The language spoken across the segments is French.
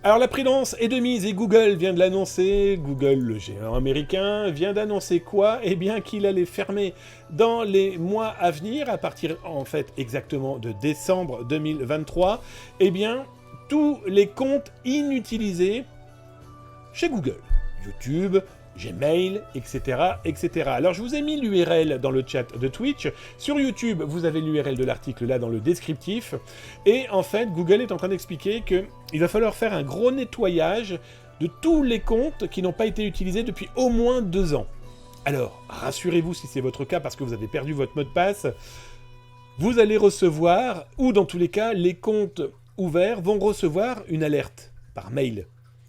Alors la prudence est de mise et Google vient de l'annoncer. Google, le géant américain, vient d'annoncer quoi? Eh bien qu'il allait fermer dans les mois à venir, à partir en fait exactement de décembre 2023, eh bien tous les comptes inutilisés chez Google. YouTube, Gmail, etc., etc. Alors je vous ai mis l'URL dans le chat de Twitch. Sur YouTube, vous avez l'URL de l'article là dans le descriptif. Et en fait, Google est en train d'expliquer qu'il va falloir faire un gros nettoyage de tous les comptes qui n'ont pas été utilisés depuis au moins 2 ans. Alors, rassurez-vous si c'est votre cas parce que vous avez perdu votre mot de passe, vous allez recevoir, ou dans tous les cas, les comptes ouverts vont recevoir une alerte par mail.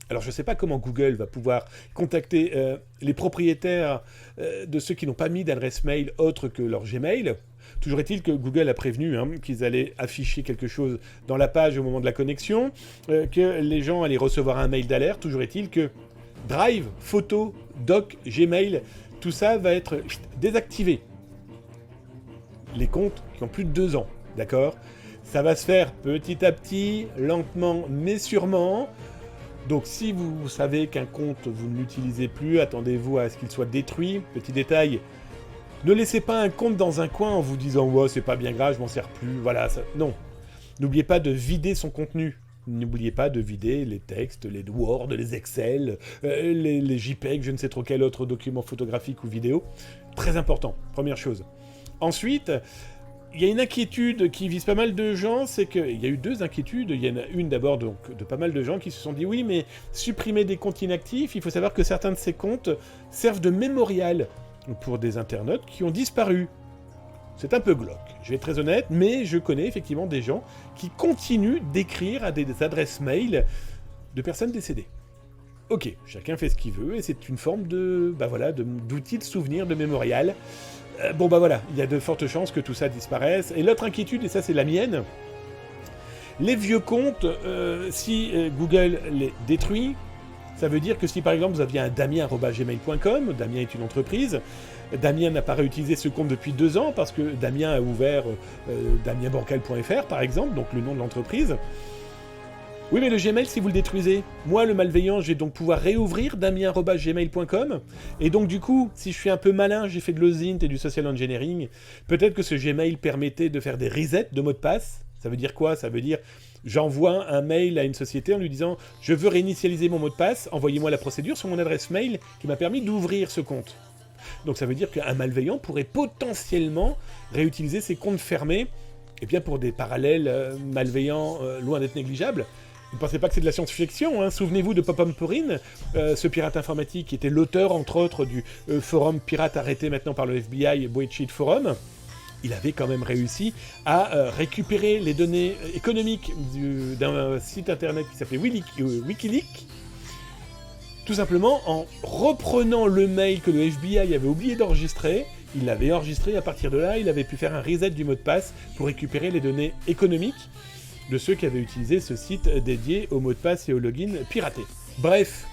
Alors je ne sais pas comment Google va pouvoir contacter les propriétaires de ceux qui n'ont pas mis d'adresse mail autre que leur Gmail. Toujours est-il que Google a prévenu qu'ils allaient afficher quelque chose dans la page au moment de la connexion, que les gens allaient recevoir un mail d'alerte. Toujours est-il que Drive, Photo, Doc, Gmail, tout ça va être désactivé. Les comptes qui ont plus de 2 ans, d'accord? Ça va se faire petit à petit, lentement mais sûrement. Donc si vous savez qu'un compte, vous ne l'utilisez plus, attendez-vous à ce qu'il soit détruit. Petit détail, ne laissez pas un compte dans un coin en vous disant « Ouais, c'est pas bien grave, je m'en sers plus, voilà. » Non. N'oubliez pas de vider son contenu. N'oubliez pas de vider les textes, les Word, les Excel, les JPEG, je ne sais trop quel autre document photographique ou vidéo. Très important, première chose. Ensuite, il y a une inquiétude qui vise pas mal de gens, c'est qu'il y a eu 2 inquiétudes. Il y en a une d'abord donc, de pas mal de gens qui se sont dit « Oui, mais supprimer des comptes inactifs, il faut savoir que certains de ces comptes servent de mémorial pour des internautes qui ont disparu. » C'est un peu glauque, je vais être très honnête, mais je connais effectivement des gens qui continuent d'écrire à des adresses mail de personnes décédées. Ok, chacun fait ce qu'il veut, et c'est une forme de, d'outil de souvenir, de mémorial. Il y a de fortes chances que tout ça disparaisse. Et l'autre inquiétude, et ça c'est la mienne, les vieux comptes, si Google les détruit, ça veut dire que si par exemple vous aviez un damien@gmail.com, Damien est une entreprise, Damien n'a pas réutilisé ce compte depuis 2 ans parce que Damien a ouvert damienbancal.fr par exemple, donc le nom de l'entreprise. Oui, mais le Gmail, si vous le détruisez, moi, le malveillant, je vais donc pouvoir réouvrir damien@gmail.com. Et donc, du coup, si je suis un peu malin, j'ai fait de l'OSINT et du social engineering, peut-être que ce Gmail permettait de faire des resets de mots de passe. Ça veut dire quoi? Ça veut dire, j'envoie un mail à une société en lui disant « Je veux réinitialiser mon mot de passe, envoyez-moi la procédure sur mon adresse mail qui m'a permis d'ouvrir ce compte. » Donc, ça veut dire qu'un malveillant pourrait potentiellement réutiliser ses comptes fermés, et bien pour des parallèles malveillants loin d'être négligeables. Vous ne pensez pas que c'est de la science-fiction, hein? Souvenez-vous de Popom Pourine, ce pirate informatique qui était l'auteur, entre autres, du forum pirate arrêté maintenant par le FBI, Bullshit Forum. Il avait quand même réussi à récupérer les données économiques d'un site internet qui s'appelait Wikileaks, tout simplement en reprenant le mail que le FBI avait oublié d'enregistrer. Il l'avait enregistré, à partir de là, il avait pu faire un reset du mot de passe pour récupérer les données économiques de ceux qui avaient utilisé ce site dédié aux mots de passe et aux logins piratés. Bref,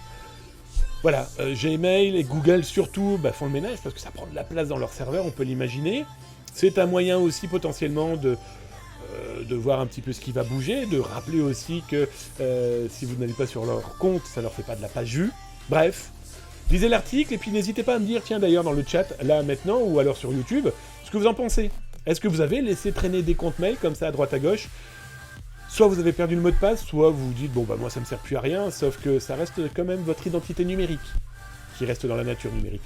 voilà, Gmail et Google surtout font le ménage parce que ça prend de la place dans leur serveur, on peut l'imaginer. C'est un moyen aussi potentiellement de voir un petit peu ce qui va bouger, de rappeler aussi que si vous n'allez pas sur leur compte, ça leur fait pas de la page vue. Bref, lisez l'article et puis n'hésitez pas à me dire, tiens d'ailleurs dans le chat, là maintenant, ou alors sur YouTube, ce que vous en pensez. Est-ce que vous avez laissé traîner des comptes mail comme ça à droite à gauche? Soit vous avez perdu le mot de passe, soit vous vous dites, moi ça me sert plus à rien, sauf que ça reste quand même votre identité numérique, qui reste dans la nature numérique.